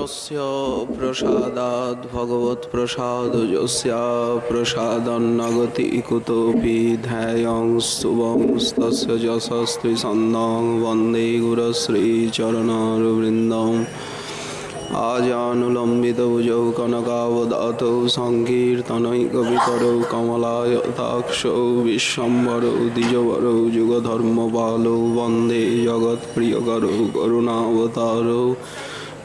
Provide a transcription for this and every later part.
यस्य प्रसादात् भगवत् प्रसादजस्य प्रसादन्नगति कुतोऽपि ध्येयं शुभं तस्य यशस्त्रिछन्दं वन्दे गुरुश्रीचरणरविन्दम् आजानुलम्बितभुजौ कनकावदातौ सङ्कीर्तनैकवितरौ कमलायताक्षौ विश्वम्भरौ द्विजवरौ युगधर्मपालौ वन्दे जगत्प्रियकरौ करुणावतारौ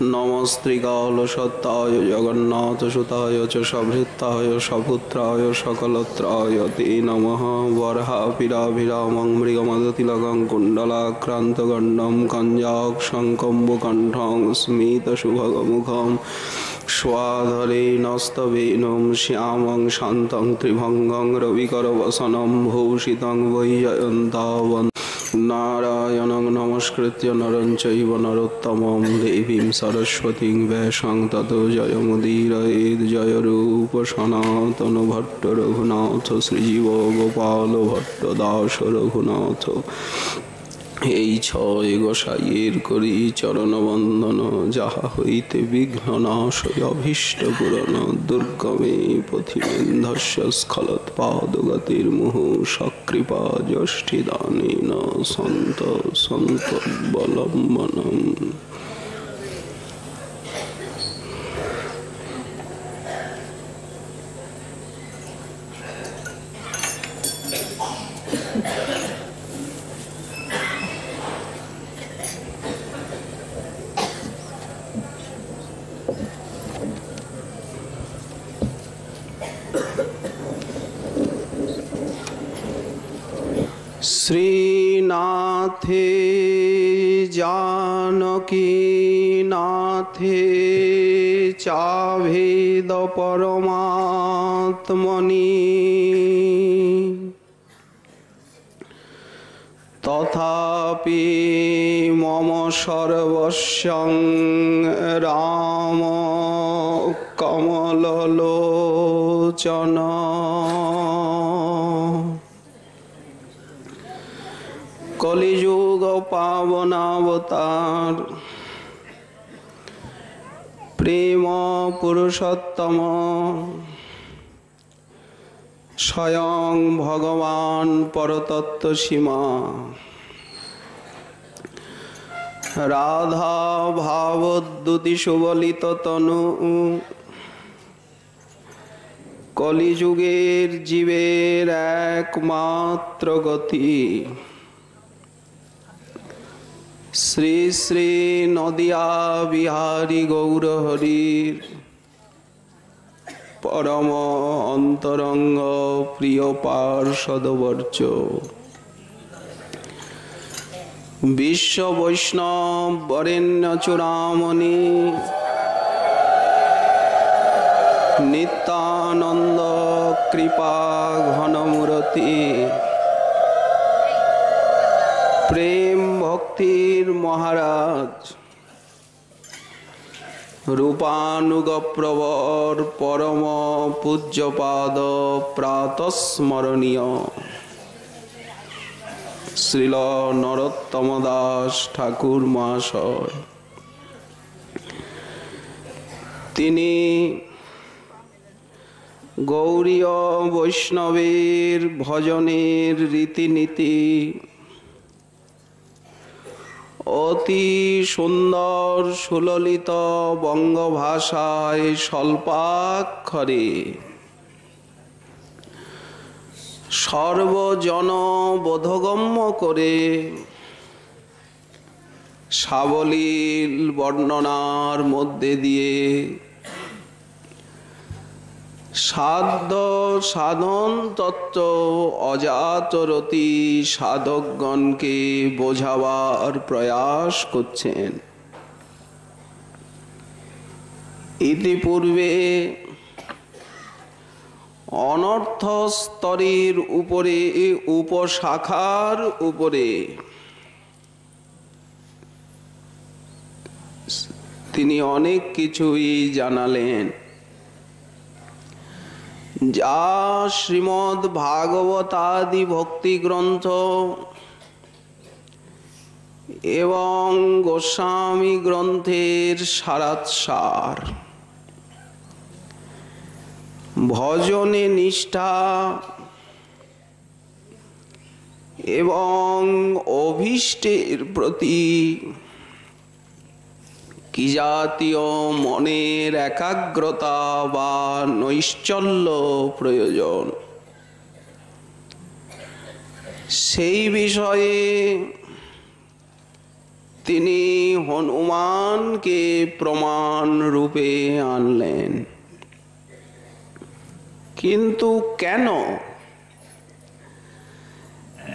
नमस्त्रिकालसत्ताय जगन्नाथसुताय च सभृत्ताय सपुत्राय सकलत्राय ते नमः। वराहपिराभिरामं मृगमदतिलकं कुण्डलाक्रान्तगण्डं कञ्जाक्षङ्कम्बुकण्ठं स्मितसुभगमुखं स्वाधरे नस्तवेणुं श्यामं शान्तं त्रिभङ्गं रविकरवसनं भूषितं वैजयन्तावन् नारायणं नमस्कृत्य नरं चैव नरोत्तमं देवीं सरस्वतीं वैशं ततो जयमुदीरयेत्। जय रूप सनातन भट्ट रघुनाथ श्रीजीव गोपाल भट्ट दास रघुनाथ। এই ছয় গোসাইয়ের করি চরণ বন্দন, যাহা হইতে বিঘ্ন নাশয় অভীষ্ট পূরণ। দুর্গমে পথিমেন্ধস্য স্খলৎপাদগতির মুহু সকৃপা যষ্টিদানেন সন্ত সন্তবলম্বনম। श्रीनाथे जानकी नाथे चाभेद परमात्मनि तथापि मम सर्वस्वं राम कमललोचन। कलियुग पावनावतार प्रेम पुरुषोत्तम स्वयं भगवान परतत्व सीमा राधा भावोद्दुति सुबलित तनु कलियुगेर जीवेर एकमात्र गति। श्री श्री नदिया बिहारी गौर हरिर परम अंतरंग प्रिय पार्षदवर्च विश्व वैष्णव वरेण्य चूड़ामणि नित्यानंद कृपा घनमूर्ति प्रेम भक्तिर महाराज रूपानुग प्रवर परम पूज्यपाद प्रातस्मरणीय श्रील नरोत्तम दास ठाकुर महाशय तिनी गौरीय वैष्णवेर भजनेर रीतिनीति अति सुंदर सुललित बंग भाषाय स्वल्पाक्षरे सर्वजन बोधगम्य करे सावलील वर्णनार मध्य दिए साध्य साधन तत्व अजातरती साधकगण के बोझावार प्रयास करছেন। इतिपूर्वे अनर्थ स्तरेर उपरे उपशाखार उपरे তিনি অনেক কিছুই জানালেন। जा श्रीमद् भागवत आदि भक्ति ग्रंथ এবং গোস্বামী গ্রন্থের সারাৎসার। ভজনে নিষ্ঠা এবং অভীষ্টের প্রতি কি জাতীয় মনের একাগ্রতা বা নৈশ্চল্য প্রয়োজন, সেই বিষয়ে তিনি হনুমানকে প্রমাণ রূপে আনলেন। কিন্তু কেন?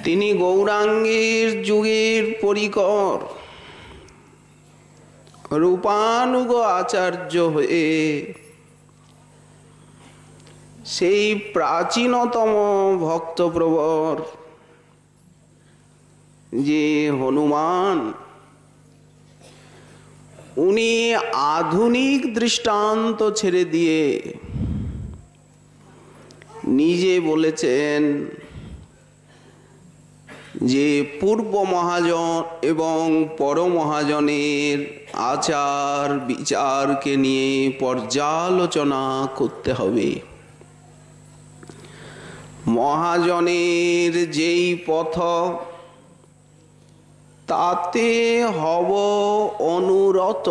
তিনি গৌরাঙ্গের যুগের পরিকর রূপানুগ আচার্য হয়ে সেই প্রাচীনতম ভক্তপ্রবর যে হনুমান, উনি আধুনিক দৃষ্টান্ত ছেড়ে দিয়ে নিজে বলেছেন যে পূর্ব মহাজন এবং পর মহাজনের আচার বিচারকে নিয়ে পর্যালোচনা করতে হবে। মহাজনের যেই পথ, তাতে হব অনুরত।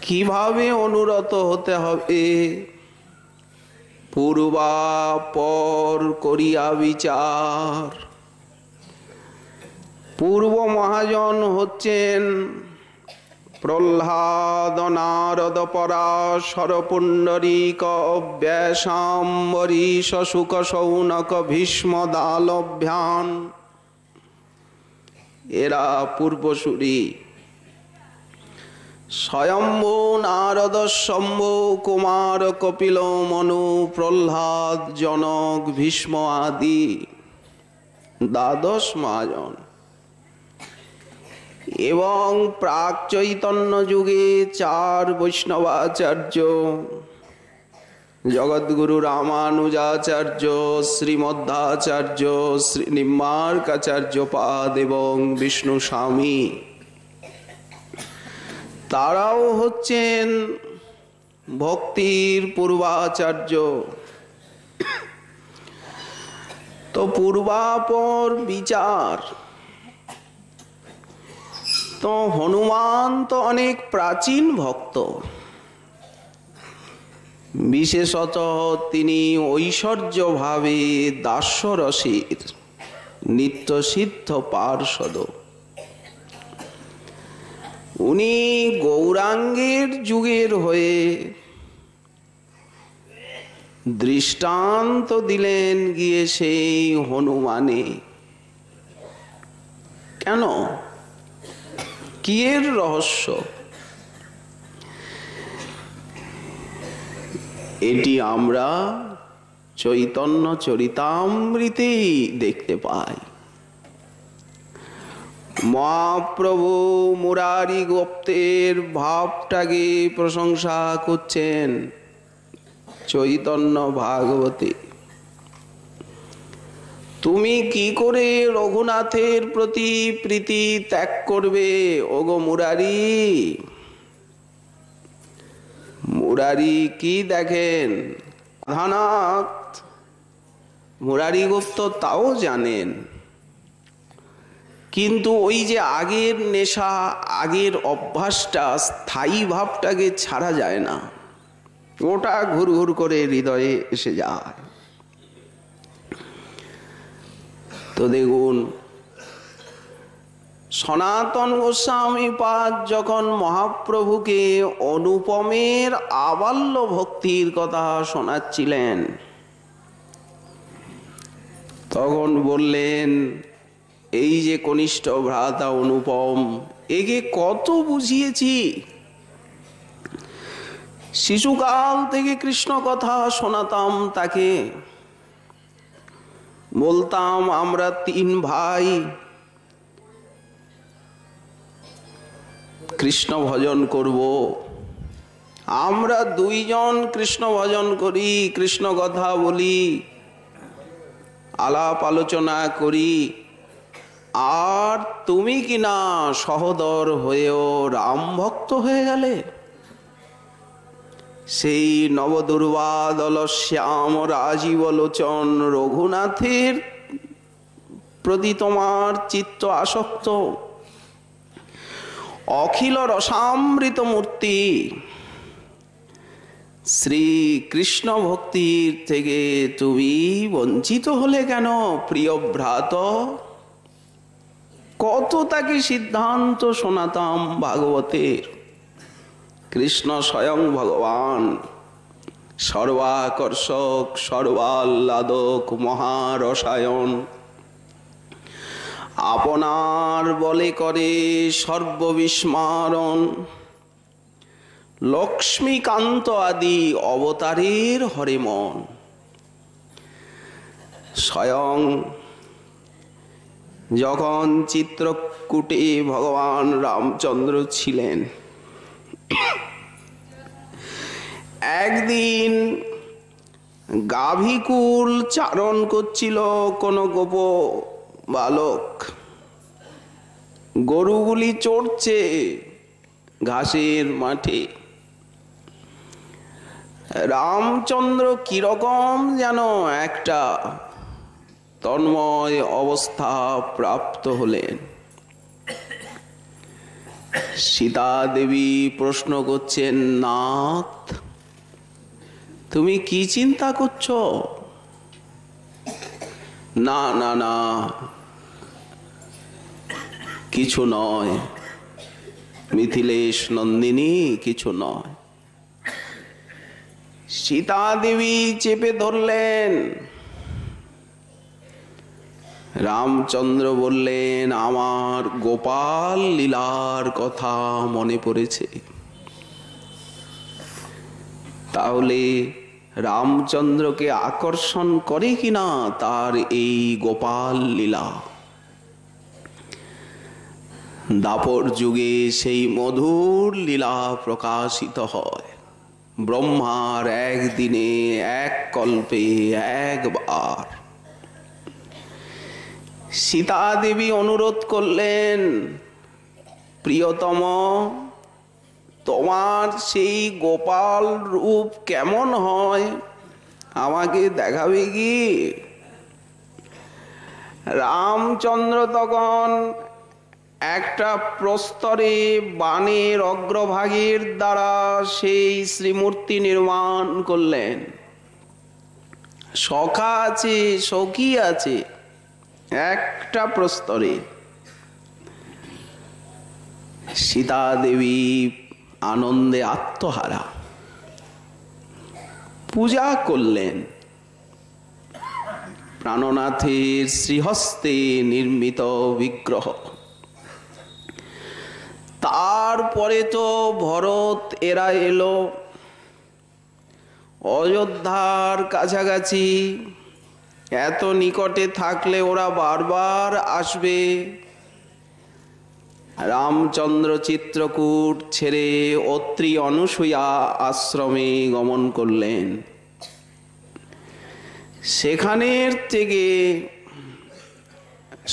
কিভাবে অনুরত হতে হবে? পূর্বাপর করিয়া বিচার। পূর্ব মহাজন হচ্ছেন প্রহ্লাদ, নারদ, পরাশর, পুণ্ডরীক, ব্যাসাম্বরীশ, শুক, শৌনক, ভীষ্ম, দালভ্যান। এরা পূর্বসূরি। স্বয়ম্ভু, নারদ, শম্ভু, কুমার, কপিল, মনু, প্রহ্লাদ, জনক, ভীষ্ম আদি দ্বাদশ মহাজন। এবং প্রাক চৈতন্য যুগে 4 বৈষ্ণবাচার্য, জগদ্গুরু রামানুজাচার্য, শ্রীমধ্বাচার্য, শ্রী নিম্বার্কাচার্য পাদ এবং বিষ্ণু স্বামী। তারাও হচ্ছেন ভক্তির পূর্বাচার্য। তো পূর্বাপর বিচার, তো হনুমান তো অনেক প্রাচীন ভক্ত। বিশেষত তিনি ঐশ্বর্যভাবে দাস্যরসের নিত্যসিদ্ধ পার্ষদ। উনি গৌরাঙ্গের যুগের হয়ে দৃষ্টান্ত দিলেন গিয়ে সেই হনুমানে। কেন? কি এর রহস্য? এটি আমরা চৈতন্য চরিতামৃতেই দেখতে পাই। মহাপ্রভু মুরারি গোপ্তের ভাবটাকে প্রশংসা করছেন চৈতন্য ভাগবতে। তুমি কি করে রঘুনাথের প্রতি প্রীতি ত্যাগ করবে ওগো মুরারি? মুরারি কি দেখেন? রাধানাথ মুরারি গুপ্ত তাও জানেন, কিন্তু ওই যে আগের নেশা, আগের অভ্যাসটা, স্থায়ী ভাবটাকে ছাড়া যায় না। ওটা ঘুর ঘুর করে হৃদয়ে এসে যায়। তো দেখুন, সনাতন গোস্বামী পাদ যখন মহাপ্রভুকে অনুপমের আবাল্য ভক্তির কথা শোনাচ্ছিলেন, তখন বললেন, এই যে কনিষ্ঠ ভ্রাতা অনুপম, একে কত বুঝিয়েছি। শিশুকাল থেকে কৃষ্ণ কথা শোনাতাম তাকে, বলতাম আমরা 3 ভাই কৃষ্ণ ভজন করব। আমরা 2 জন কৃষ্ণ ভজন করি, কৃষ্ণ কথা বলি, আলাপ আলোচনা করি। আর তুমি কিনা সহোদর হয়েও রাম ভক্ত হয়ে গেলে। সেই নবদুর্বাদল শ্যাম রাজীব লোচন রঘুনাথের প্রতি তোমার চিত্ত আসক্ত। অখিল রসামৃত মূর্তি শ্রীকৃষ্ণ ভক্তির থেকে তুমি বঞ্চিত হলে কেন প্রিয় ভ্রাত? কত তাকে সিদ্ধান্ত শোনাতাম ভাগবতের। কৃষ্ণ স্বয়ং ভগবান, সর্বাকর্ষক সর্বাহ্লাদক মহারসায়ন, আপনার বলে করে সর্ববিস্মারণ। লক্ষ্মীকান্ত আদি অবতারের হরে মন। স্বয়ং যখন চিত্রকূটে ভগবান রামচন্দ্র ছিলেন, একদিন গাভীকুল চারণ করছিল কোন গোপ বালক। গরুগুলি চড়ছে ঘাসের মাঠে। রামচন্দ্র কিরকম যেন একটা তন্ময় অবস্থা প্রাপ্ত হলেন। সীতা দেবী প্রশ্ন করছেন, নাথ তুমি কি চিন্তা করছো? না না না, কিছু নয় মিথিলেশ নন্দিনী, কিছু নয়। সীতা দেবী চেপে ধরলেন। রামচন্দ্র বললেন, আমার গোপাল লীলার কথা মনে পড়েছে। তাহলে রামচন্দ্রকে আকর্ষণ করে কিনা তার এই গোপাল লীলা। দাপর যুগে সেই মধুর লীলা প্রকাশিত হয়। ব্রহ্মার একদিনে এক কল্পে একবার। সীতা দেবী অনুরোধ করলেন, প্রিয়তম তোমার সেই গোপাল রূপ কেমন হয় আমাকে দেখাবে কি? রামচন্দ্র তখন একটা প্রস্তরে বাণের অগ্রভাগের দ্বারা সেই শ্রীমূর্তি নির্মাণ করলেন। সখা আছে, সখী আছে একটা প্রস্তরে। সীতা দেবী আনন্দে আত্মহারা। পূজা করলেন প্রাণনাথের শ্রীহস্তে নির্মিত বিগ্রহ। তারপরে তো ভরত এরা এলো অযোধ্যার কাছাকাছি। এত নিকটে থাকলে ওরা বারবার আসবে। রামচন্দ্র চিত্রকূট ছেড়ে অত্রি অনুসূয়া আশ্রমে গমন করলেন। সেখানের থেকে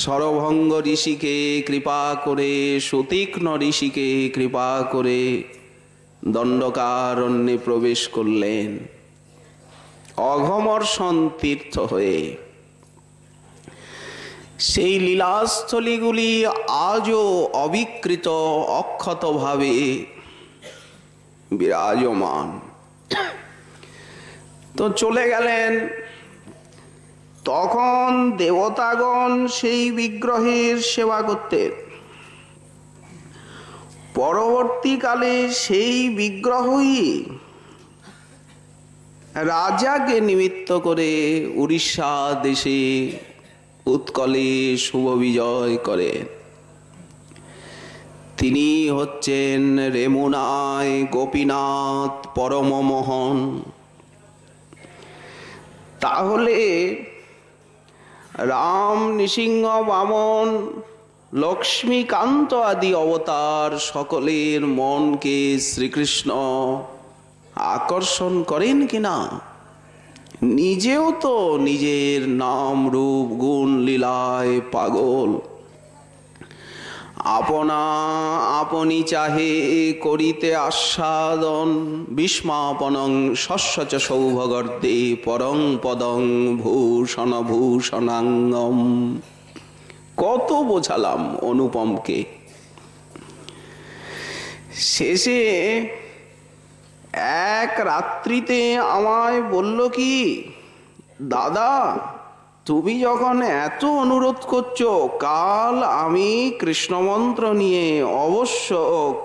সরভঙ্গ ঋষিকে কৃপা করে, সুতীক্ষ্ণ ঋষিকে কৃপা করে দণ্ডকারণ্যে প্রবেশ করলেন অঘমর্ষণ তীর্থ হয়ে। সেই লীলাস্থলীগুলি আজও অবিকৃত অক্ষতভাবে বিরাজমান। তো চলে গেলেন। তখন দেবতাগণ সেই বিগ্রহের সেবা করতেন। পরবর্তীকালে সেই বিগ্রহই রাজাকে নিমিত্ত করে উড়িষ্যা দেশে উৎকলে শুভ বিজয় করেন। তিনি হচ্ছেন রেমুনায় গোপীনাথ পরমমোহন। তাহলে রাম, নৃসিংহ, বামন, লক্ষ্মীকান্ত আদি অবতার সকলের মনকে শ্রীকৃষ্ণ আকর্ষণ করেন কিনা? নিজেও তো নিজের নাম রূপ গুণ লীলায় পাগল। আপনা আপনি চাহে করিতে আস্বাদন, বিস্মাপনং শস্য চ সৌভগর্দে পরং পদং ভূষণ ভূষণাঙ্গম। কত বোঝালাম অনুপমকে, শেষে এক রাত্রিতে আমায় বলল কি, দাদা তুমি যখন এত অনুরোধ করছো, কাল আমি কৃষ্ণ মন্ত্র নিয়ে অবশ্য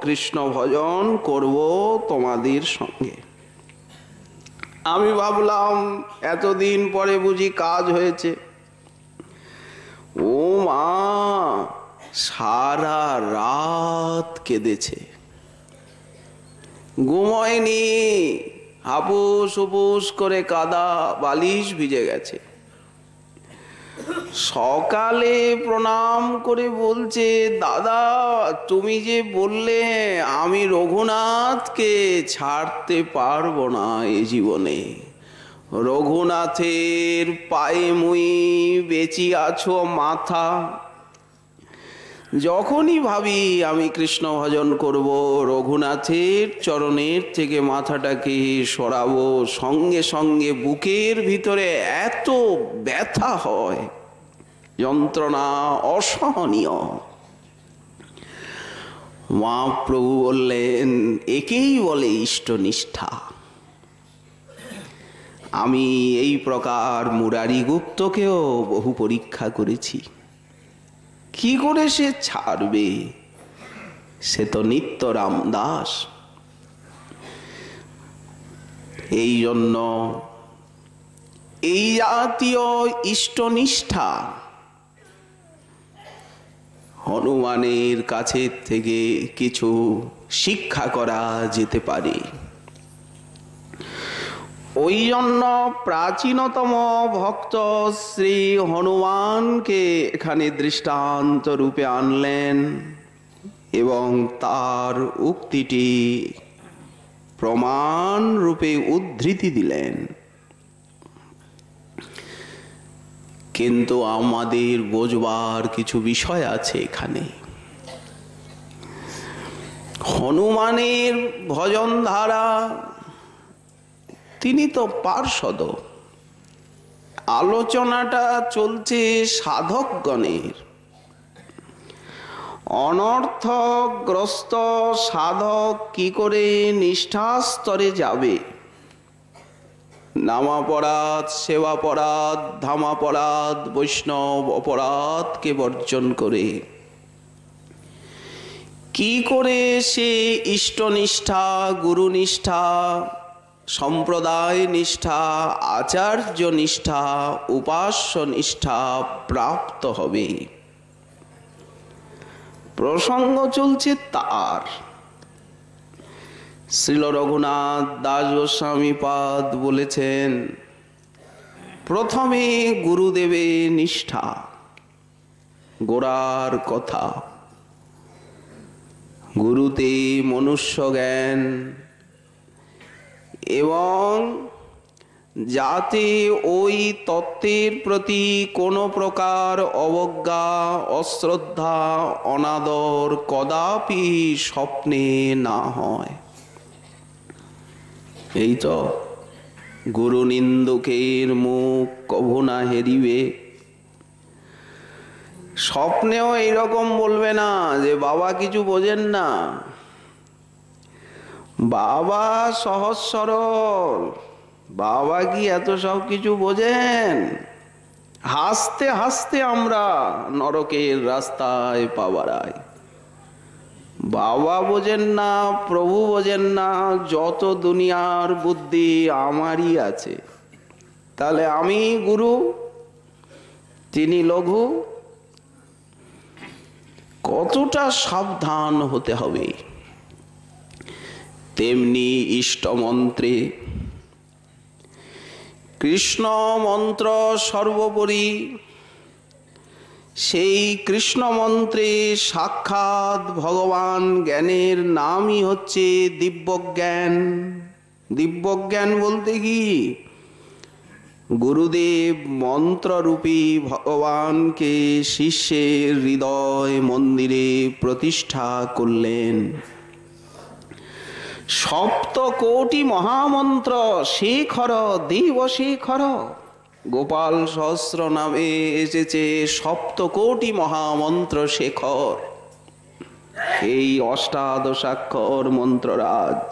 কৃষ্ণ ভজন করব তোমাদের সঙ্গে। আমি ভাবলাম এতদিন পরে বুঝি কাজ হয়েছে। ও মা সারা রাত কেঁদেছে, ঘুমোয়নি, হাপুস হুপুস করে কাদা, বালিশ ভিজে গেছে। সকালে প্রণাম করে বলছে, দাদা তুমি যে বললে আমি রঘুনাথকে ছাড়তে পারবো না এ জীবনে, রঘুনাথের পায়ে মুই বেচি আছো মাথা। যখনই ভাবি আমি কৃষ্ণ ভজন করব, রঘুনাথের চরণের থেকে মাথাটাকে সরাবো, সঙ্গে সঙ্গে বুকের ভিতরে এত ব্যথা হয়, যন্ত্রণা অসহনীয়। মহাপ্রভু বললেন, একেই বলে ইষ্টনিষ্ঠা। আমি এই প্রকার মুরারি গুপ্তকেও বহু পরীক্ষা করেছি। কি করে সে ছাড়বে? সে তো নিত্য রামদাস। এই জন্য এই জাতীয় ইষ্টনিষ্ঠা হনুমানের কাছে থেকে কিছু শিক্ষা করা যেতে পারে। ওই জন্য প্রাচীনতম ভক্ত শ্রী হনুমানকে এখানে দৃষ্টান্ত রূপে আনলেন এবং তার উক্তিটি প্রমাণ রূপে উদ্ধৃতি দিলেন। কিন্তু আমাদের বোঝবার কিছু বিষয় আছে এখানে। হনুমানের ভজন ধারা, তিনি তো পার্ষদ, আলোচনাটা চলছে সাধকগণের। অনর্থগ্রস্ত সাধক কি করে নিষ্ঠাস্তরে যাবে? নামাপরাধ, সেবাপরাধ, ধামাপরাধ, বৈষ্ণব অপরাধকে বর্জন করে কি করে সে ইষ্টনিষ্ঠা, গুরুনিষ্ঠা, সম্প্রদায় নিষ্ঠা, আচার্য নিষ্ঠা, উপাস্য নিষ্ঠা প্রাপ্ত হবে? প্রসঙ্গ চলছে তার। শ্রীল রঘুনাথ দাস গোস্বামী পাদ বলেছেন, প্রথমে গুরুদেবে নিষ্ঠা, গোড়ার কথা। গুরুতে মনুষ্য জ্ঞান, এবং যাতে ওই তত্ত্বের প্রতি কোনো প্রকার অবজ্ঞা, অশ্রদ্ধা, অনাদর কদাপি স্বপ্নে না হয়। এই তো গুরু নিন্দুকের মুখ কভু না হেরিবে। স্বপ্নেও এইরকম বলবে না যে বাবা কিছু বোঝেন না, বাবা সহজ সরল, বাবা কি এত সব কিছু বোঝেন? হাসতে হাসতে আমরা নরকের রাস্তায় পা বাড়াই। বাবা বোঝেন না, প্রভু বোঝেন না, যত দুনিয়ার বুদ্ধি আমারই আছে। তাহলে আমি গুরু, তিনি লঘু। কতটা সাবধান হতে হবে। তেমনি ইষ্টমন্ত্রে কৃষ্ণ মন্ত্র সর্বোপরি। সেই কৃষ্ণ মন্ত্রে সাক্ষাৎ ভগবান জ্ঞানের নামই হচ্ছে দিব্যজ্ঞান। দিব্যজ্ঞান বলতে কি? গুরুদেব মন্ত্ররূপী ভগবানকে শিষ্যের হৃদয় মন্দিরে প্রতিষ্ঠা করলেন। সপ্তকোটি মহামন্ত্র শেখর দেব শেখর, গোপাল সহস্র নামে এসেছে সপ্তকোটি মহামন্ত্র শেখর। এই অষ্টাদশাক্ষর মন্ত্ররাজ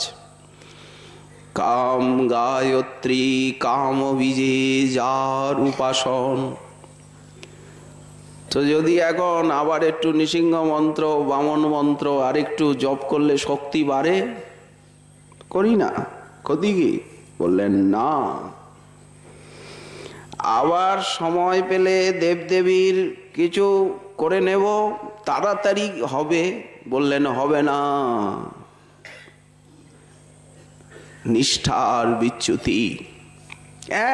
কাম গায়ত্রী কাম বীজে যার উপাসন। তো যদি এখন আবার একটু নৃসিংহ মন্ত্র বামন মন্ত্র আর একটু জপ করলে শক্তি বাড়ে, করি না, ক্ষতি কি? বললেন না, আবার সময় পেলে দেবদেবীর কিছু করে নেব, তাড়াতাড়ি হবে। বললেন হবে না, নিষ্ঠার বিচ্যুতি।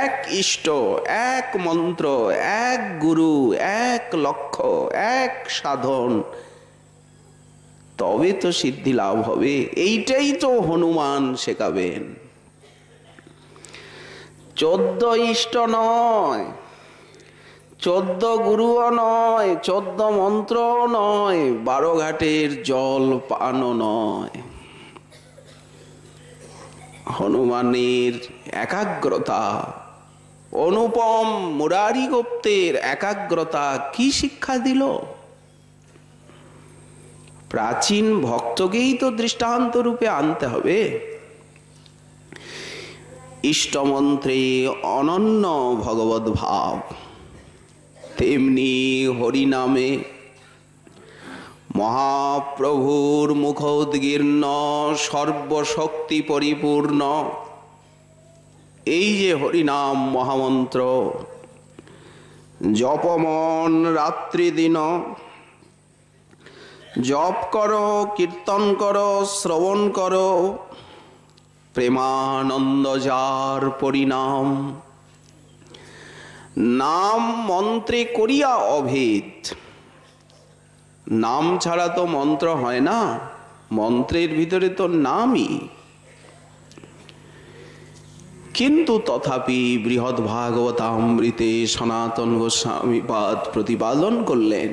এক ইষ্ট, এক মন্ত্র, এক গুরু, এক লক্ষ্য, এক সাধন, তবে তো সিদ্ধি লাভ হবে। এইটাই তো হনুমান শেখাবেন। 14 ইষ্ট নয়, 14 গুরুও নয়, 14 মন্ত্র নয়, 12 ঘাটের জল পানও নয়। হনুমানের একাগ্রতা, অনুপম মুরারি গুপ্তের একাগ্রতা কি শিক্ষা দিল? প্রাচীন ভক্তকেই তো দৃষ্টান্ত রূপে আনতে হবে। ইষ্টমন্ত্রে অনন্য ভগবত ভাব, তেমনি হরিনামে মহাপ্রভুর মুখোদ্গীর্ণ সর্বশক্তি পরিপূর্ণ এই যে হরিনাম মহামন্ত্র, জপমন রাত্রি দিন, জপ করো, কীর্তন করো, শ্রবণ করো, প্রেমানন্দ যার পরিণাম। নাম মন্ত্রে করিয়া অভেদ, নাম ছাড়া তো মন্ত্র হয় না, মন্ত্রের ভিতরে তো নামই। কিন্তু তথাপি বৃহৎ ভাগবতামৃতে সনাতন গোস্বামীপাদ প্রতিপাদন করলেন,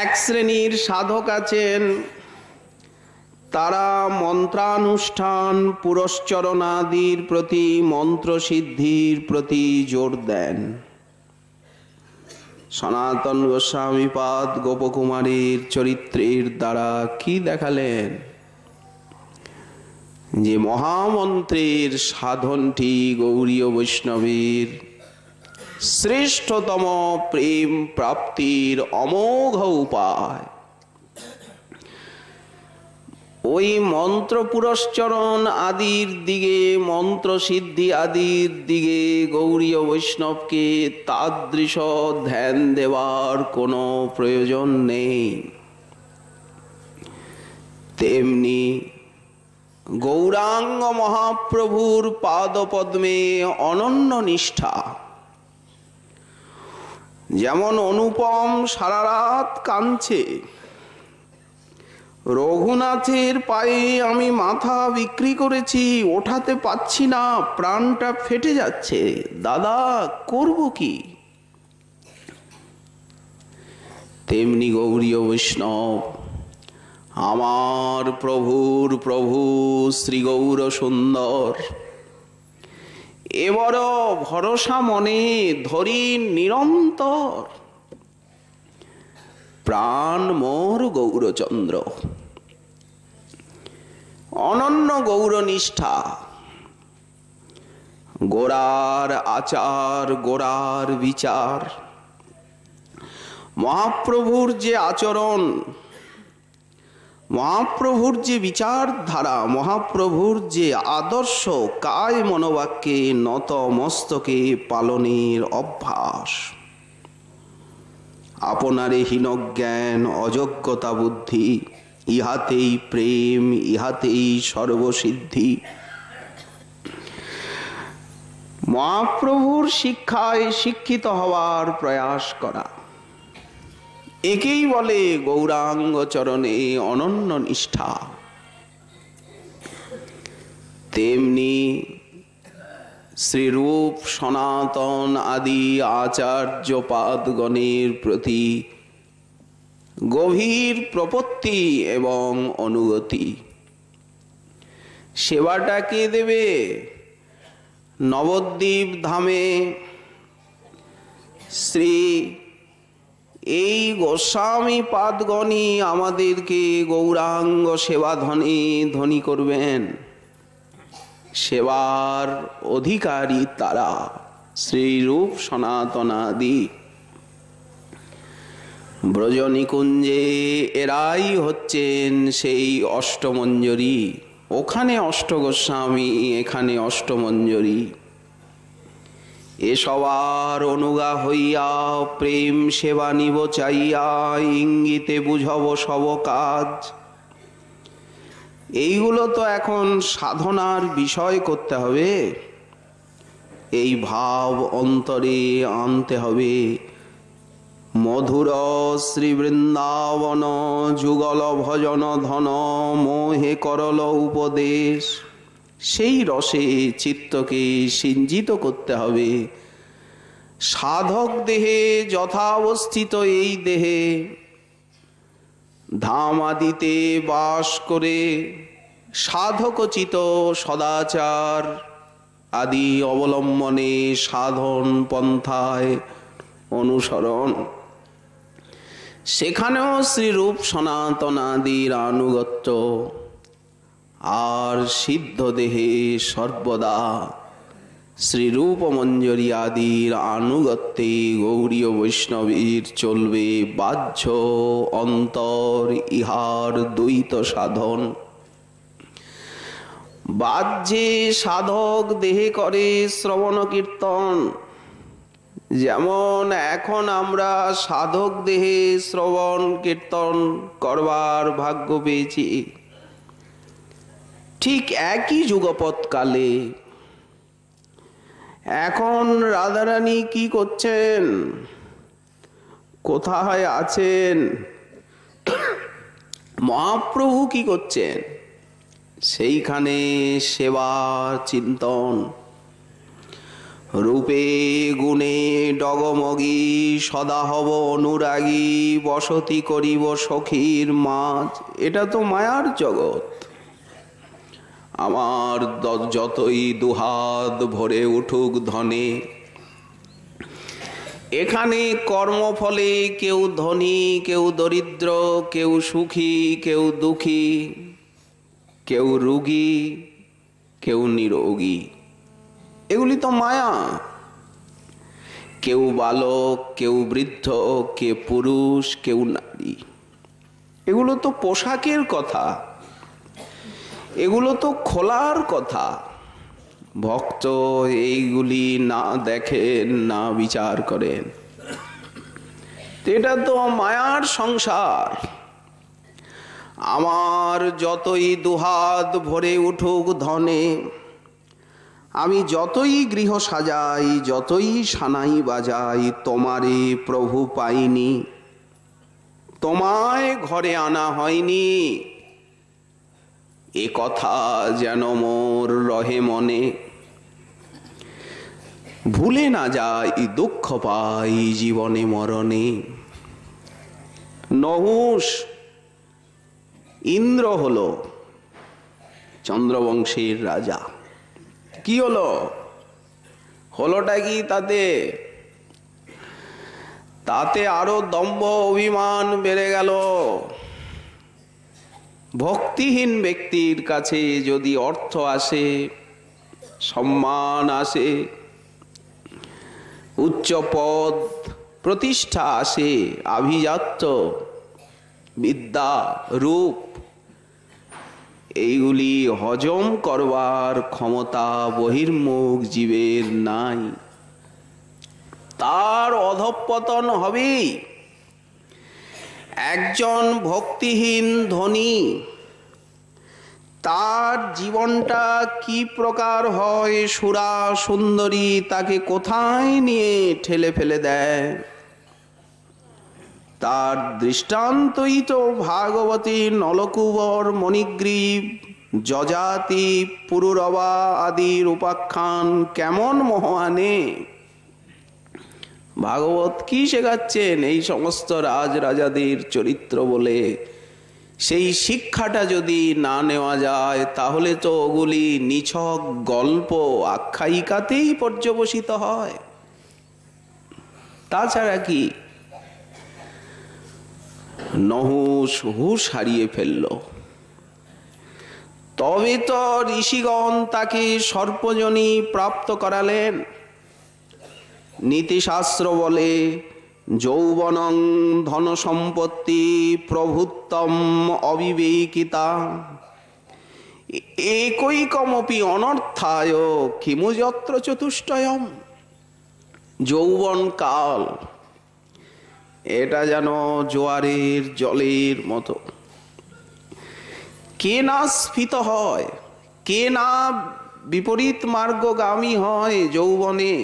এক শ্রেণীর সাধক আছেন, তারা মন্ত্রানুষ্ঠান পুরশ্চরণাদির প্রতি, মন্ত্রসিদ্ধির প্রতি জোর দেন। সনাতন গোস্বামীপাদ গোপকুমারীর চরিত্রের দ্বারা কি দেখালেন? যে মহামন্ত্রের সাধনটি গৌড়ীয় বৈষ্ণবের শ্রেষ্ঠতম প্রেম প্রাপ্তির অমোঘ উপায়। ওই মন্ত্র পুরশ্চরণ আদির দিকে, মন্ত্র সিদ্ধি আদির দিকে গৌড়ীয় বৈষ্ণবকে তাদৃশ ধ্যান দেওয়ার কোনো প্রয়োজন নেই। তেমনি গৌরাঙ্গ মহাপ্রভুর পাদপদ্মে অনন্য নিষ্ঠা। যেমন অনুপম সারা রাত কাঁদছে, রঘুনাথের পায়ে আমি মাথা বিক্রি করেছি, ওঠাতে পাচ্ছি না, প্রাণটা ফেটে যাচ্ছে, দাদা করব কি? তেমনি গৌড়ীয় বৈষ্ণব আমার প্রভুর প্রভু শ্রী গৌর সুন্দর, এবার ভরসা মনে ধরি নিরন্তর, প্রাণ মোর গৌরচন্দ্র। অনন্য গৌরনিষ্ঠা, গোরার আচার, গোরার বিচার, মহাপ্রভুর যে আচরণ, মহাপ্রভুর যে বিচারধারা, মহাপ্রভুর যে আদর্শ, কায় মনোবাক্যে নত মস্তকে পালনের অভ্যাস। আপনারে হীনজ্ঞান অযোগ্যতা বুদ্ধি, ইহাতেই প্রেম, ইহাতেই সর্বসিদ্ধি। মহাপ্রভুর শিক্ষায় শিক্ষিত হওয়ার প্রয়াস করা, একেই বলে গৌরাঙ্গ চরণে অনন্য নিষ্ঠা। তেমনি শ্রীরূপ সনাতন আদি আচার্যপাদগণের প্রতি গভীর প্রপত্তি এবং অনুগতি। সেবাটা কে দেবে? নবদ্বীপ ধামে শ্রী এই গোস্বামী পাদগণই আমাদেরকে গৌরাঙ্গ সেবা ধনী করবেন। সেবার অধিকারী তারা শ্রীরূপ সনাতনাদি। ব্রজনিকুঞ্জে এরাই হচ্ছেন সেই অষ্টমঞ্জরী। ওখানে অষ্টগোস্বামী, এখানে অষ্টমঞ্জরী। এসবার অনুগা হইয়া প্রেম সেবা নিব চাইয়া, ইঙ্গিতে বুঝব সব কাজ। এইগুলো তো এখন সাধনার বিষয় করতে হবে। এই ভাব অন্তরে আনতে হবে। মধুর শ্রী বৃন্দাবন যুগল ভজন ধন মোহে করল উপদেশ। সেই রসে চিত্তকে সিঞ্জিত করতে হবে। সাধক দেহে যথাবস্থিত এই দেহে ধাম আদিতে বাস করে সাধকোচিত সদাচার আদি অবলম্বনে সাধন পন্থায় অনুসরণ। সেখানেও শ্রীরূপ সনাতনাদির আনুগত্য। আর সিদ্ধ দেহে সর্বদা শ্রীরূপ মঞ্জরী আদির আনুগত্যে গৌড়ীয় বৈষ্ণবীর চলবে বাহ্য অন্তর ইহার দ্বৈত সাধন। বাহ্যে সাধক দেহে করে শ্রবণ কীর্তন। যেমন এখন আমরা সাধক দেহে শ্রবণ কীর্তন করবার ভাগ্য পেয়েছি, ঠিক একই যুগপৎ কালে এখন রাধারানী কি করছেন, কোথায় আছেন, মহাপ্রভু কি করছেন, সেইখানে সেবা চিন্তন। রূপে গুণে ডগমগী সদা হব অনুরাগী, বসতি করিব সখীর মাঝ। এটা তো মায়ার জগৎ। আমার যতই দুহাত ভরে উঠুক ধনে, এখানে কর্মফলে কেউ ধনী, কেউ দরিদ্র, কেউ সুখী, কেউ দুঃখী, কেউ রোগী, কেউ নিরোগী। এগুলি তো মায়া। কেউ বালক, কেউ বৃদ্ধ, কে পুরুষ, কেউ নারী। এগুলো তো পোশাকের কথা, এগুলো তো খোলার কথা। ভক্ত এইগুলি না দেখেন, না বিচার করেন। এটা তো মায়ার সংসার। আমার যতই দুহাত ভরে উঠুক ধনে, আমি যতই গৃহ সাজাই, যতই সানাই বাজাই, তোমারে প্রভু পাইনি, তোমায় ঘরে আনা হয়নি। এ কথা যেন মোর রহে মনে, ভুলে না যাই দুঃখ পাই জীবনে মরণে। নহুষ ইন্দ্র হলো চন্দ্রবংশের রাজা। কি হলো? হলোটা কি তাতে? তাতে আরো দম্ভ অভিমান বেড়ে গেল। ভক্তিহীন ব্যক্তির কাছে যদি অর্থ আসে, সম্মান আসে, উচ্চ পদ প্রতিষ্ঠা আসে, আভিজাত্য, বিদ্যা, রূপ, এইগুলি হজম করবার ক্ষমতা বহির্মুখ জীবের নাই। তার অধঃপতন হবেই। একজন ভক্তিহীন ধনী, তার জীবনটা কি প্রকার হয়, সুরা সুন্দরী তাকে কোথায় নিয়ে ঠেলে ফেলে দেয়। তার দৃষ্টান্তই তো ভাগবতী নলকুবর মণিগ্রীব যজাতি পুরুরবা আদির উপাখ্যান কেমন মোহ আনে। ভাগবত কি শেখাচ্ছেন? এই সমস্ত রাজাদের চরিত্র বলে সেই শিক্ষাটা যদি না নেওয়া যায় তাহলে তো ওগুলি নিছক গল্প আখ্যায়িকাতেই পর্যবসিত হয়, তাছাড়া কি? নহুষ হুঁশ হারিয়ে ফেলল। তবে তো ঋষিগণ তাকে সর্পজনী প্রাপ্ত করালেন। নীতিশাস্ত্র বলে যৌবনং ধন সম্পত্তি প্রভুত্তম অবিবেকিতা একৈকমপি অনর্থায় কিমু যত্র চতুষ্টয়ম। যৌবন কাল এটা যেন জোয়ারের জলের মতো, কে না স্ফীত হয়, কে না বিপরীত মার্গগামী হয় যৌবনে,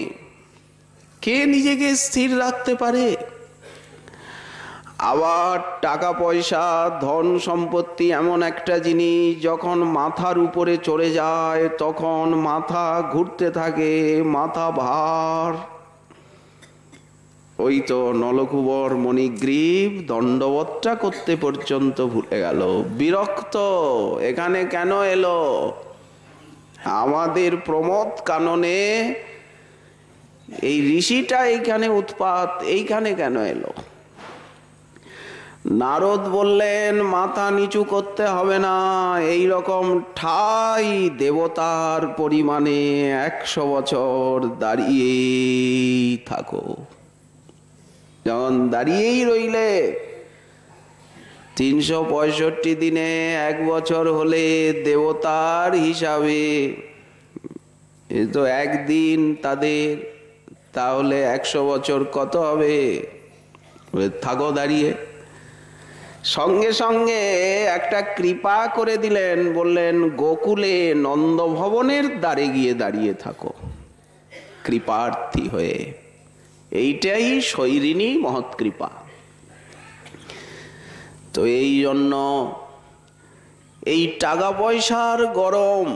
কে নিজেকে স্থির রাখতে পারে? আবার টাকা পয়সা ধন সম্পত্তি এমন একটা জিনিস, যখন মাথার উপরে চড়ে যায় তখন মাথা ঘুরতে থাকে, মাথা ভার। ওই তো নলকুবর মণিগ্রীব দণ্ডবতটা করতে পর্যন্ত ভুলে গেল, বিরক্ত। এখানে কেন এলো? আমাদের প্রমোদ কাননে এই ঋষিটা এইখানে উৎপাত, এইখানে কেন এলো? নারদ বললেন মাথা নিচু করতে হবে না, এই রকম ঠাই দেবতার পরিমাণে 100 বছর দাঁড়িয়েই থাকো। যখন দাঁড়িয়েই রইলে 365 দিনে 1 বছর হলে দেবতার হিসাবে এ তো একদিন তাদের, তাহলে 100 বছর কত হবে? থাকো দাঁড়িয়ে। সঙ্গে সঙ্গে একটা কৃপা করে দিলেন, বললেন গোকুলে নন্দভবনের দ্বারে গিয়ে দাঁড়িয়ে থাকো কৃপার্থী হয়ে। এইটাই শৈরিনী মহৎ কৃপা। তো এই জন্য এই টাকা পয়সার গরম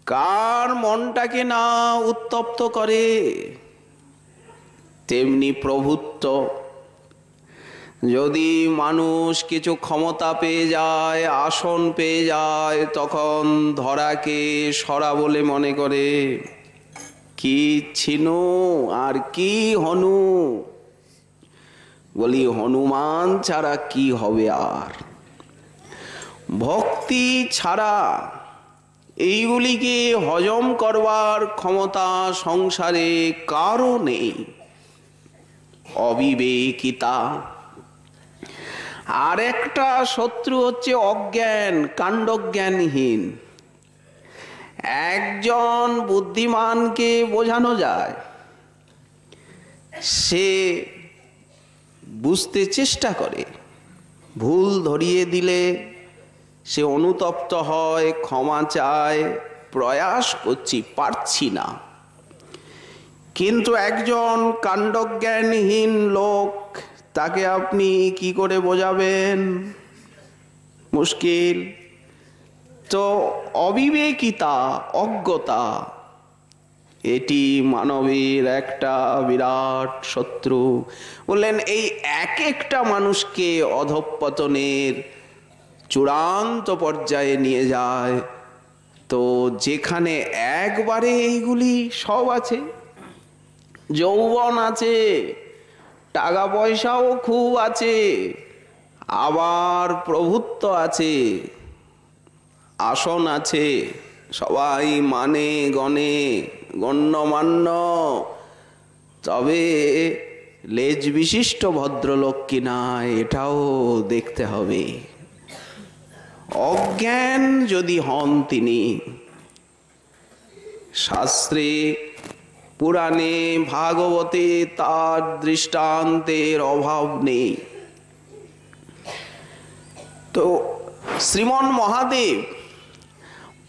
কার মনটাকে না উত্তপ্ত করে, তেমনি প্রভুত্ব। যদি মানুষ কিছু ক্ষমতা পেয়ে যায়, আসন পেয়ে যায়, তখন ধরাকে সরা বলে মনে করে। কি ছিনু আর কি হনু, বলি হনুমান ছাড়া কি হবে আর? ভক্তি ছাড়া এইগুলিকে হজম করবার ক্ষমতা সংসারে কারও নেই। অবিবেকিতা। আর একটা শত্রু হচ্ছে অজ্ঞান, কাণ্ডজ্ঞানহীন। একজন বুদ্ধিমানকে বোঝানো যায়, সে বুঝতে চেষ্টা করে, ভুল ধরিয়ে দিলে সে অনুতপ্ত হয়, ক্ষমা চায়, প্রয়াস করছি, পারছি না। কিন্তু একজন কাণ্ডজ্ঞানহীন লোক, তাকে আপনি কি করে বোঝাবেন? মুশকিল। তো অবিবেকিতা, অজ্ঞতা, এটি মানবের একটা বিরাট শত্রু। বললেন এই এক একটা মানুষকে অধঃপতনের চূড়ান্ত পর্যায়ে নিয়ে যায়। তো যেখানে একবারে এইগুলি সব আছে, যৌবন আছে, টাকা পয়সাও খুব আছে, আবার প্রভুত্ব আছে, আসন আছে, সবাই মানে গণে, গণ্যমান্য, তবে লেজ বিশিষ্ট ভদ্রলোক কিনা এটাও দেখতে হবে। অজ্ঞান যদি হন তিনি, শাস্ত্রে পুরাণে ভাগবতে তার দৃষ্টান্তের অভাব নেই। তো শ্রীমন মহাদেব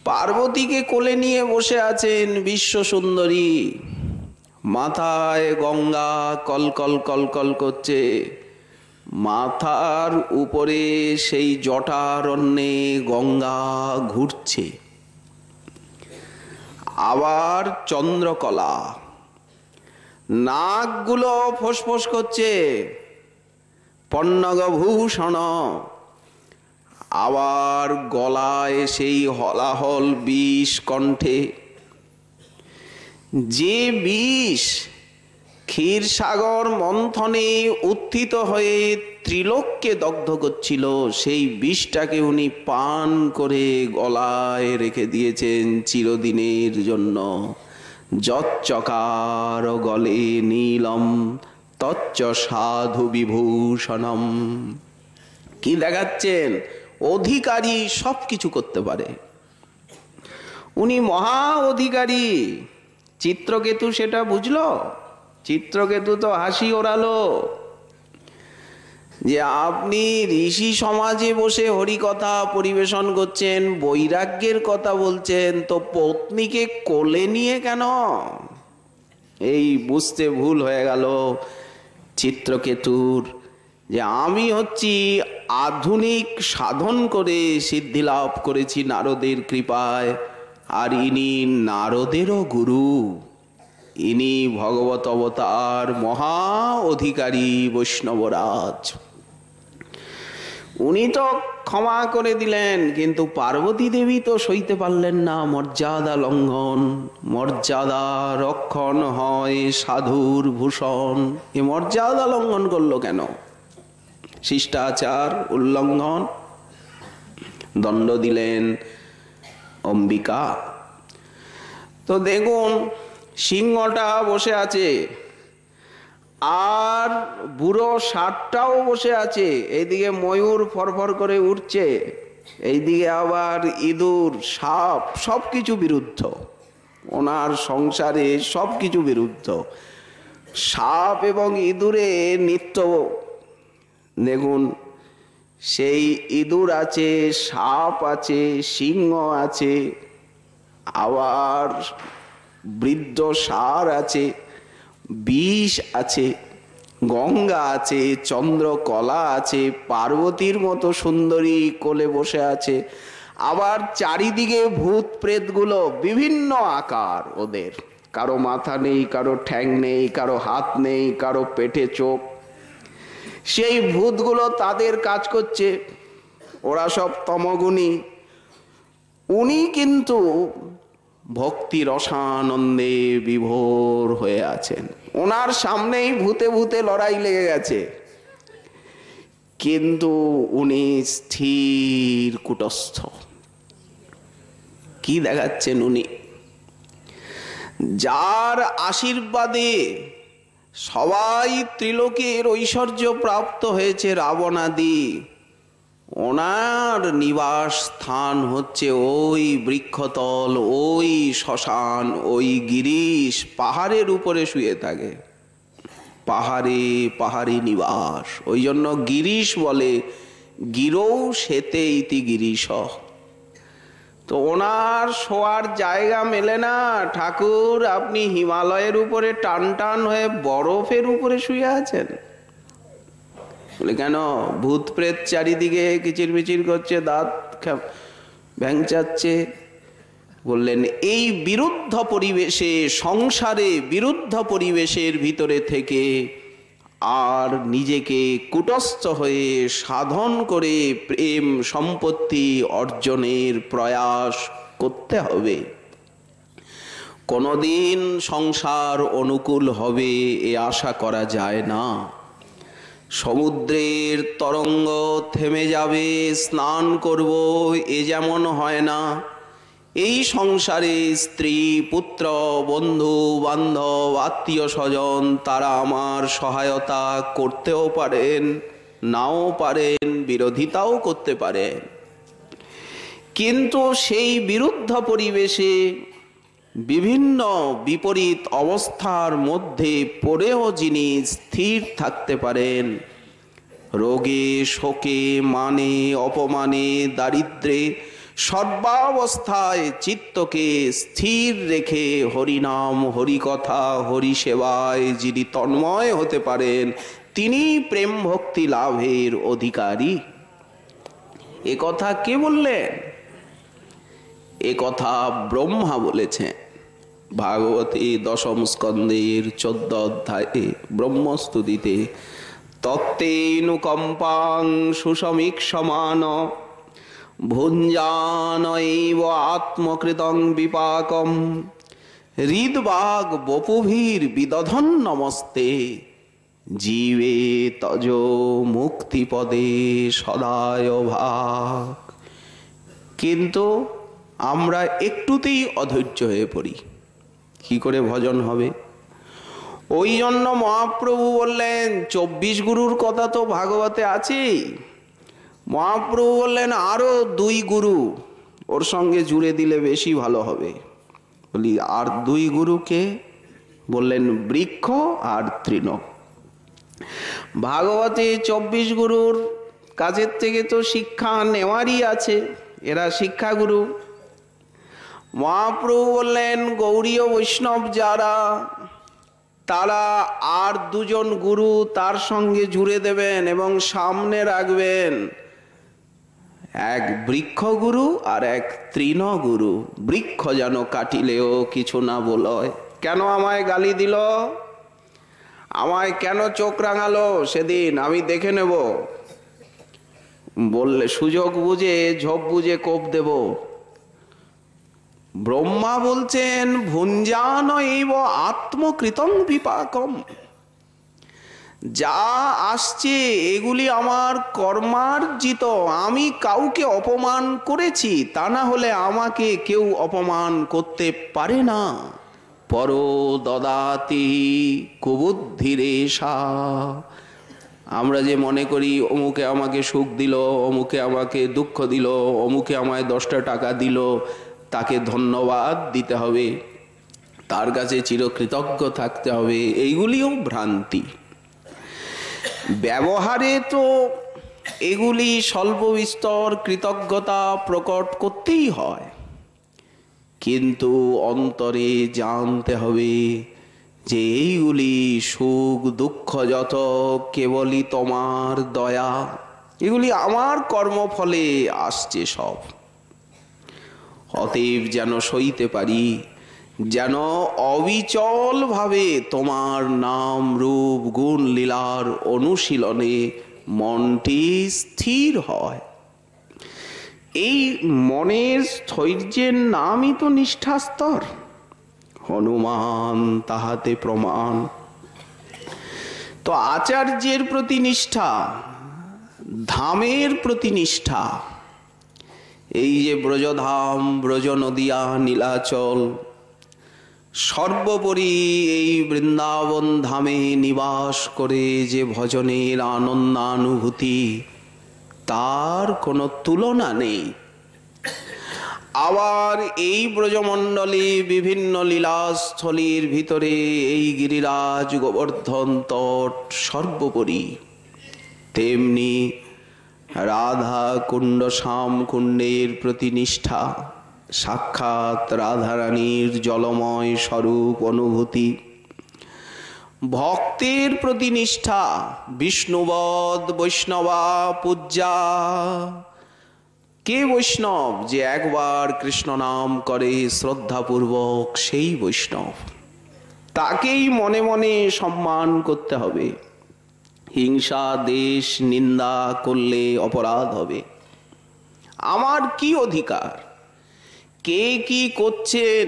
পার্বতীকে কোলে নিয়ে বসে আছেন, বিশ্ব সুন্দরী, মাথায় গঙ্গা কলকল কলকল করছে, মাথার উপরে সেই জটারণ্যে গঙ্গা ঘুরছে, আবার চন্দ্রকলা, নাকগুলো ফোঁসফোঁস করছে, পন্নগভূষণ, আবার গলায় সেই হলাহল বিষ কণ্ঠে। যে বিষ ক্ষীরসাগর মন্থনে উত্থিত হয়ে ত্রিলোককে দগ্ধ করছিল, সেই বিষটাকে উনি পান করে গলায় রেখে দিয়েছেন চিরদিনের জন্য। যচ্চকার গলে নীলম তচ্চ সাধু বিভূষণম। কি দেখাচ্ছেন? অধিকারী সব কিছু করতে পারে, উনি মহা অধিকারী। চিত্রকেতু সেটা বুঝলো? চিত্রকেতু তো হাসি ওড়ালো যে আপনি ঋষি সমাজে বসে হরিকথা পরিবেশন করছেন, বৈরাগ্যের কথা বলছেন, তো পত্নীকে কোলে নিয়ে কেন? এই বুঝতে ভুল হয়ে গেল চিত্রকেতুর, যে আমি হচ্ছি আধুনিক সাধন করে সিদ্ধি লাভ করেছি নারদের কৃপায়, আর ইনি নারদেরও গুরু, ইনি ভগবত অবতার মহা অধিকারী বৈষ্ণবরাজ। উনি তো ক্ষমা করে দিলেন, কিন্তু পার্বতী দেবী তো সইতে পারলেন না মর্যাদা লঙ্ঘন। মর্যাদা রক্ষণ হয় সাধুর ভূষণ। এ মর্যাদা লঙ্ঘন করলো কেন? শিষ্টাচার উল্লঙ্ঘন, দণ্ড দিলেন অম্বিকা। তো দেখুন, সিংহটা বসে আছে, আর বুড়ো ষাটটাও বসে আছে। এইদিকে ময়ূর ফরফর করে উঠছে, এইদিকে আবার ইঁদুর, সাপ, সবকিছু বিরুদ্ধ। ওনার সংসারে সবকিছু বিরুদ্ধ। সাপ এবং ইঁদুরে নিত্য দেখুন, সেই ইঁদুর আছে, সাপ আছে, সিংহ আছে, আবার বৃদ্ধ ষাঁড় আছে, বিষ আছে, গঙ্গা আছে, চন্দ্রকলা আছে, পার্বতীর মতো সুন্দরী কোলে বসে আছে, আবার চারিদিকে ভূত প্রেতগুলো বিভিন্ন আকার ওদের। কারো মাথা নেই, কারো ঠ্যাং নেই, কারো হাত নেই, কারো পেটে চোখ। সেই ভূতগুলো তাদের কাজ করছে, ওরা সব তমগুণী। উনি কিন্তু ভক্তি রসানন্দে বিভোর হয়ে আছেন। ওনার সামনেই ভূতে ভূতে লড়াই লেগে গেছে, কিন্তু উনি স্থির কুটস্থ। কি দেখাচ্ছেন উনি? যার আশীর্বাদে সবাই ত্রিলোকের ঐশ্বর্য প্রাপ্ত হয়েছে, রাবণাদি, ওনার নিবাস স্থান হচ্ছে ওই বৃক্ষতল, ওই শ্মশান, ওই গিরিশ, পাহাড়ের উপরে শুয়ে থাকে। পাহাড়ে পাহাড়ি নিবাস, ওই জন্য গিরিশ বলে, গিরৌ সেতে ইতি গিরিশ। তো ওনার শোয়ার জায়গা মেলে না। ঠাকুর, আপনি হিমালয়ের উপরে টান টান হয়ে বরফের উপরে শুয়ে আছেন। বলে কেন? ভূত প্রেত চারিদিকে কিচির মিচির করছে, দাঁত ভ্যাংচাচ্ছে। বললেন এই বিরুদ্ধ পরিবেশে, সংসারে বিরুদ্ধ পরিবেশের ভিতরে থেকে আর নিজেকে কুটস্থ হয়ে সাধন করে প্রেম সম্পত্তি অর্জনের প্রয়াস করতে হবে। কোনোদিন সংসার অনুকূল হবে এ আশা করা যায় না। সমুদ্রের তরঙ্গ থেমে যাবে, স্নান করব, এ যেমন হয় না। এই সংসারে স্ত্রী, পুত্র, বন্ধু বান্ধব, আত্মীয় স্বজন, তারা আমার সহায়তা করতেও পারেন, নাও পারেন, বিরোধিতাও করতে পারেন। কিন্তু সেই বিরুদ্ধ পরিবেশে বিভিন্ন বিপরীত অবস্থার মধ্যে পড়েও যিনি স্থির থাকতে পারেন, রোগে, শোকে, মানে, অপমানে, দারিদ্র্যে, সর্বাবস্থায় চিত্তকে স্থির রেখে হরিনাম, হরিকথা, হরিসেবায় যিনি তন্ময় হতে পারেন, তিনি প্রেম ভক্তি লাভের অধিকারী। এ কথা কে বললেন? এ কথা ব্রহ্মা বলেছেন ভাগবতী দশম স্কন্ধের 14 অধ্যায়ে ব্রহ্মস্তুতিতে। তত্তেনুকম্পাং সুসমীক্ষমান ভুঞ্জানৈব আত্মকৃতং বিপাকম হৃদবাগ বপুভীর বিদধন নমস্তে জীবে তজ মুক্তিপদে সদায় ভাগ। কিন্তু আমরা একটুতেই অধৈর্য হয়ে পড়ি। কি করে ভজন হবে? ওই জন্য মহাপ্রভু বললেন 24 গুরুর কথা তো ভাগবতে আছেই। মহাপ্রভু বললেন আরো 2 গুরু ওর সঙ্গে জুড়ে দিলে বেশি ভালো হবে। বলি আর 2 গুরুকে? বললেন বৃক্ষ আর তৃণ। ভাগবতে 24 গুরুর কাছের থেকে তো শিক্ষা নেওয়ারই আছে, এরা শিক্ষাগুরু। মহাপ্রভু বললেন গৌড়ীয় বৈষ্ণব যারা, তারা আর 2 জন গুরু তার সঙ্গে জুড়ে দেবেন এবং সামনে রাখবেন, এক বৃক্ষ গুরু আর এক তৃণ গুরু। বৃক্ষ যেন কাটিলেও কিছু না বলয়। কেন আমায় গালি দিল, আমায় কেন চোখ রাঙালো সেদিন, আমি দেখে নেব, বললে সুযোগ বুঝে ঝোপ বুঝে কোপ দেব। ব্রহ্মা বলছেন ভুঞ্জানৈব আত্মকৃতং বিপাকম, যা আসছে এগুলি আমার কর্মার্জিত। আমি কাউকে অপমান করেছি, তা না হলে আমাকে কেউ অপমান করতে পারে না। পর দদাতি কুবুদ্ধিরেষা, আমরা যে মনে করি অমুকে আমাকে সুখ দিল, অমুকে আমাকে দুঃখ দিল, অমুকে আমায় 10টা টাকা দিল, তাকে ধন্যবাদ দিতে হবে, তার কাছে চিরকৃতজ্ঞ থাকতে হবে, এইগুলিও ভ্রান্তি। ব্যবহারে তো এগুলি স্বল্প বিস্তর কৃতজ্ঞতা প্রকট করতেই হয়, কিন্তু অন্তরে জানতে হবে যে এইগুলি সুখ দুঃখ যত কেবলই তোমার দয়া, এগুলি আমার কর্মফলে আসছে সব। অতএব যেন সইতে পারি, যেন অবিচল ভাবে তোমার নাম রূপ গুণ লীলার অনুশীলনে মনটি স্থির হয়। এই মনের স্থৈর্যের নামই তো নিষ্ঠাস্তর। হনুমান তাহাতে প্রমাণ। তো আচার্যের প্রতি নিষ্ঠা, ধামের প্রতি নিষ্ঠা, এই যে ব্রজধাম, ব্রজ নদিয়া, নীলাচল, সর্বোপরি এই বৃন্দাবন ধামে নিবাস করে যে ভজনের আনন্দানুভূতি, তার কোনো তুলনা নেই। আবার এই ব্রজমণ্ডলী বিভিন্ন লীলাস্থলীর ভিতরে এই গিরিরাজ গোবর্ধন তট সর্বোপরি, তেমনি রাধা কুণ্ড শ্যাম কুণ্ডের প্রতি নিষ্ঠা, সাক্ষাৎ রাধারানীর জলময় স্বরূপ অনুভূতি। ভক্তের প্রতি নিষ্ঠা, বিষ্ণুবদ বৈষ্ণবা পূজ্যা। কে বৈষ্ণব? যে একবার কৃষ্ণ নাম করে শ্রদ্ধাপূর্বক, সেই বৈষ্ণব। তাকেই মনে মনে সম্মান করতে হবে। হিংসা দেশ নিন্দা করলে অপরাধ হবে। আমার কি অধিকার? কে কি করছেন,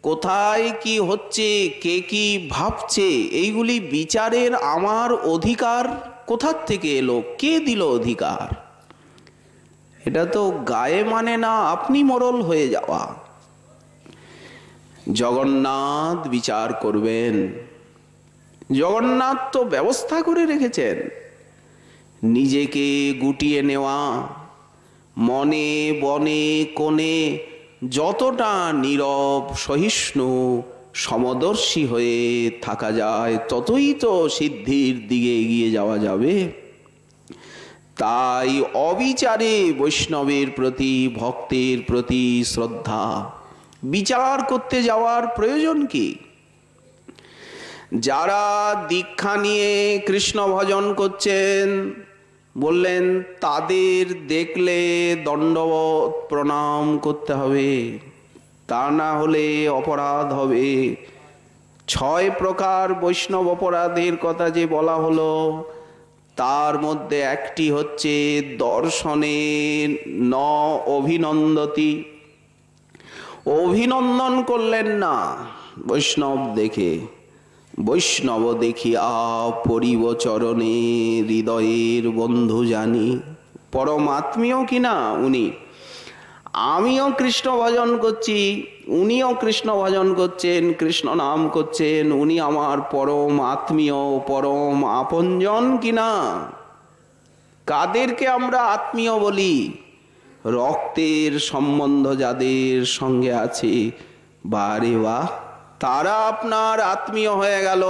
কোথায় কি হচ্ছে, কে কি ভাবছে, এইগুলি বিচারের আমার অধিকার কোথার থেকে এলো? কে দিল অধিকার? এটা তো গায়ে মানে না আপনি মোড়ল হয়ে যাওয়া। জগন্নাথ বিচার করবেন। জগন্নাথ তো ব্যবস্থা করে রেখেছেন। নিজেকে গুটিয়ে নেওয়া, মনে বনে কোণে যতটা নীরব সহিষ্ণু সমদর্শী হয়ে থাকা যায়, ততই তো সিদ্ধির দিকে এগিয়ে যাওয়া যাবে। তাই অবিচারে বৈষ্ণবের প্রতি, ভক্তের প্রতি শ্রদ্ধা। বিচার করতে যাওয়ার প্রয়োজন কি? যারা দীক্ষা নিয়ে কৃষ্ণ ভজন করছেন, বললেন তাদের দেখলে দণ্ডবত প্রণাম করতে হবে, তা না হলে অপরাধ হবে। 6 প্রকার বৈষ্ণব অপরাধের কথা যে বলা হলো, তার মধ্যে একটি হচ্ছে দর্শনে ন অভিনন্দতি, অভিনন্দন করলেন না বৈষ্ণব দেখে। বৈষ্ণব দেখিয়া পরিব চরণে, হৃদয়ের বন্ধু জানি। পরমাত্মীয় কিনা উনি, আমিও কৃষ্ণ ভজন করছি, উনিও কৃষ্ণ ভজন করছেন, কৃষ্ণ নাম করছেন, উনি আমার পরম আত্মীয়, পরম আপনজন কিনা। কাদেরকে আমরা আত্মীয় বলি? রক্তের সম্বন্ধ যাদের সঙ্গে আছে, বারে বাহ, তারা আপনার আত্মীয় হয়ে গেল।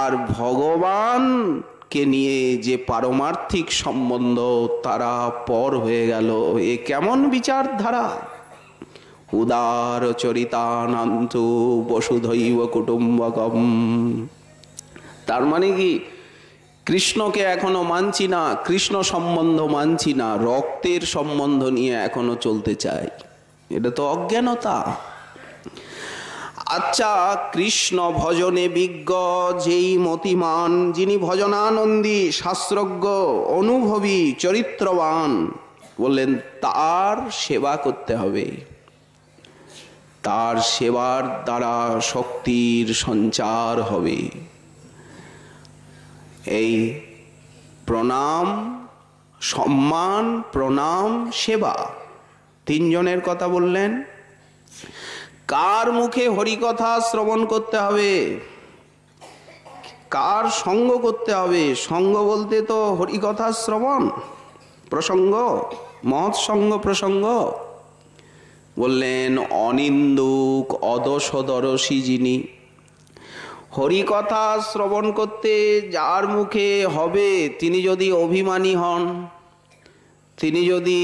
আর ভগবানকে নিয়ে যে পারমার্থিক সম্বন্ধ, তারা পর হয়ে গেল। এ কেমন বিচারধারা! উদার চরিতানান্তু বসুধৈব কুটুম্বকম। তার মানে কি, কৃষ্ণকে এখনো মানছি না, কৃষ্ণ সম্বন্ধ মানছি না, রক্তের সম্বন্ধ নিয়ে এখনো চলতে চাই। এটা তো অজ্ঞানতা। আচ্ছা, কৃষ্ণ ভজনে বিজ্ঞ যেই মতিমান, যিনি ভজনানন্দী, শাস্ত্রজ্ঞ, অনুভবী, চরিত্রবান, বললেন তার সেবা করতে হবে। তার সেবার দ্বারা শক্তির সঞ্চার হবে। এই প্রণাম, সম্মান, প্রণাম, সেবা, 3 জনের কথা বললেন। কার মুখে হরিকথা শ্রবণ করতে হবে? কার সঙ্গ করতে হবে? সঙ্গ বলতে তো হরিকথা শ্রবণ প্রসঙ্গ, মহৎসঙ্গ প্রসঙ্গ। বললেন অনিন্দুক অদোষদর্শী যিনি। হরিকথা শ্রবণ করতে যার মুখে হবে, তিনি যদি অভিমানী হন, তিনি যদি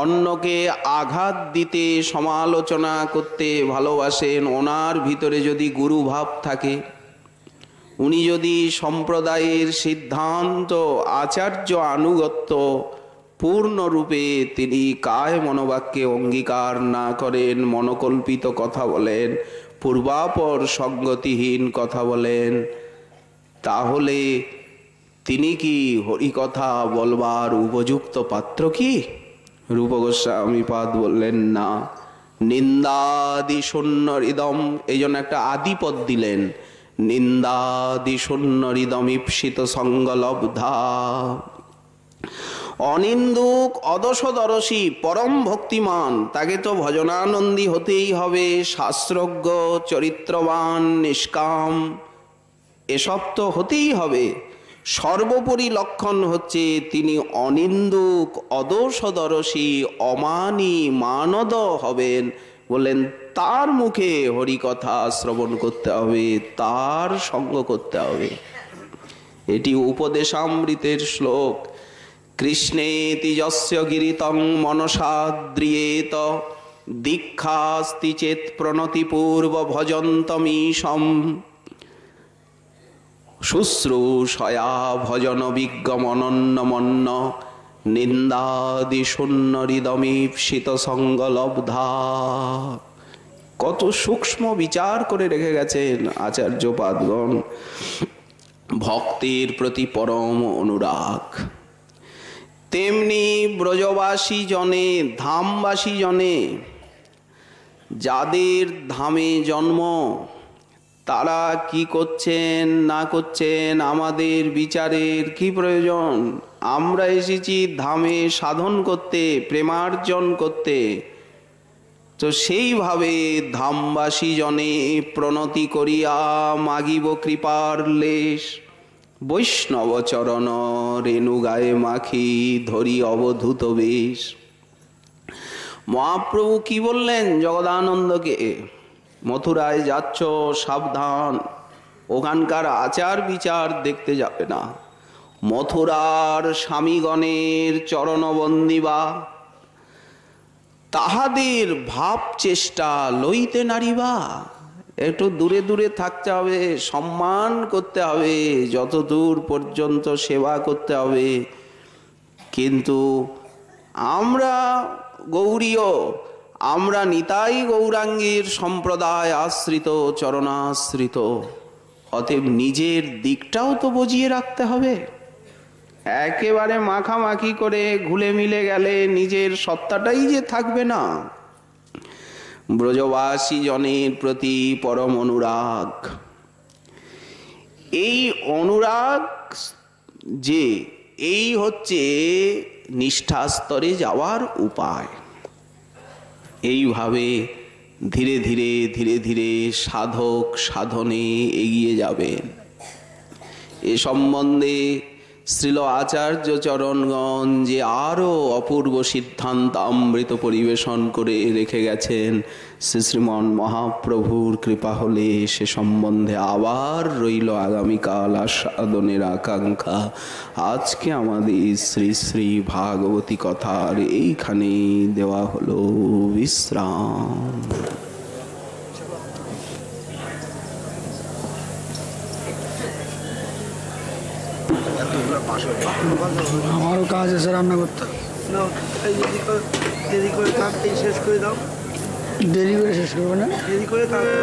অন্যকে আঘাত দিতে, সমালোচনা করতে ভালোবাসেন, ওনার ভিতরে যদি গুরুভাব থাকে, উনি যদি সম্প্রদায়ের সিদ্ধান্ত, আচার্য আনুগত্য পূর্ণরূপে তিনি কায় মনোবাক্যে অঙ্গীকার না করেন, মনোকল্পিত কথা বলেন, পূর্বাপর সঙ্গতিহীন কথা বলেন, তাহলে তিনি কি হরিকথা বলবার উপযুক্ত পাত্র কি? রূপ গোস্বামী পাদ বললেন না। নিন্দাদি শূন্য হৃদম, এই জন্য একটা আদিপদ দিলেন, নিন্দাদি শূন্য হৃদম ঈপ্সিত সঙ্গলব্ধা। অনিন্দুক অদোষদর্শী পরম ভক্তিমান, তাকে তো ভজনানন্দী হতেই হবে, শাস্ত্রজ্ঞ, চরিত্রবান, নিষ্কাম, এসব তো হতেই হবে। সর্বোপরি লক্ষণ হচ্ছে তিনি অনিন্দুক অদোষদর্শী, অমানী, মানদ হবেন। বললেন তার মুখে হরিকথা শ্রবণ করতে হবে, তার সঙ্গ করতে হবে। এটি উপদেশামৃতের শ্লোক। কৃষ্ণেতি যস্য গিরিতং মনসাদ্রিয়েত, দীক্ষাস্তি চেত প্রণতিপূর্ব ভজন্তমীশম, শুশ্রূষয়া ভজন বিজ্ঞমনন্নমন্ন, নিন্দাদি শূন্য হৃদমীপ্সিত সঙ্গলব্ধা। কত সূক্ষ্ম বিচার করে রেখে গেছেন আচার্যপাদগণ। ভক্তের প্রতি পরম অনুরাগ। তেমনি ব্রজবাসী জনে, ধামবাসী জনে, যাদের ধামে জন্ম, তারা কি করছেন না করছেন আমাদের বিচারের কি প্রয়োজন? আমরা এসেছি ধামে সাধন করতে, প্রেমার্জন করতে। তো সেইভাবে ধামবাসী জনে প্রণতি করিয়া মাগিব কৃপার লেশ, বৈষ্ণব চরণ রেণু গায়ে মাখি ধরি অবধূত বেশ। মহাপ্রভু কি বললেন জগদানন্দকে? মথুরায় যাচ্ছ, সাবধান, ওখানকার আচার বিচার দেখতে যাবে না। মথুরার স্বামীগণের চরণবন্দিবা, তাহাদের ভাব চেষ্টা লইতে নারিবা। একটু দূরে দূরে থাকতে হবে, সম্মান করতে হবে, যতদূর পর্যন্ত সেবা করতে হবে। কিন্তু আমরা গৌরীয়, আমরা নিতাই গৌরাঙ্গীর সম্প্রদায় আশ্রিত, চরণাশ্রিত, অতএব নিজের দিকটাও তো বুঝিয়ে রাখতে হবে। একেবারে মাখামাখি করে ঘুলে মিলে গেলে নিজের সত্তাটাই যে থাকবে না। ব্রজবাসী জনের প্রতি পরম অনুরাগ, এই অনুরাগ যে এই হচ্ছে নিষ্ঠা স্তরে যাওয়ার উপায়। এইভাবে ধীরে ধীরে ধীরে ধীরে সাধক সাধনে এগিয়ে যাবেন। এ সম্বন্ধে শ্রীল আচার্য চরণগণ যে আরও অপূর্ব সিদ্ধান্তামৃত পরিবেশন করে রেখে গেছেন, শ্রী শ্রীমন মহাপ্রভুর কৃপা হলে সে সম্বন্ধে আবার রইল আগামীকাল আস্বাদনের আকাঙ্ক্ষা। আজকে আমাদের শ্রী শ্রী ভাগবতী কথার এইখানে দেওয়া হলো বিশ্রাম। আমারও কাজ আছে, রান্না করতে। দেরি করে তাড়াতাড়ি শেষ করে দাও। দেরি করে শেষ করবে না? দেরি করে তাড়াতাড়ি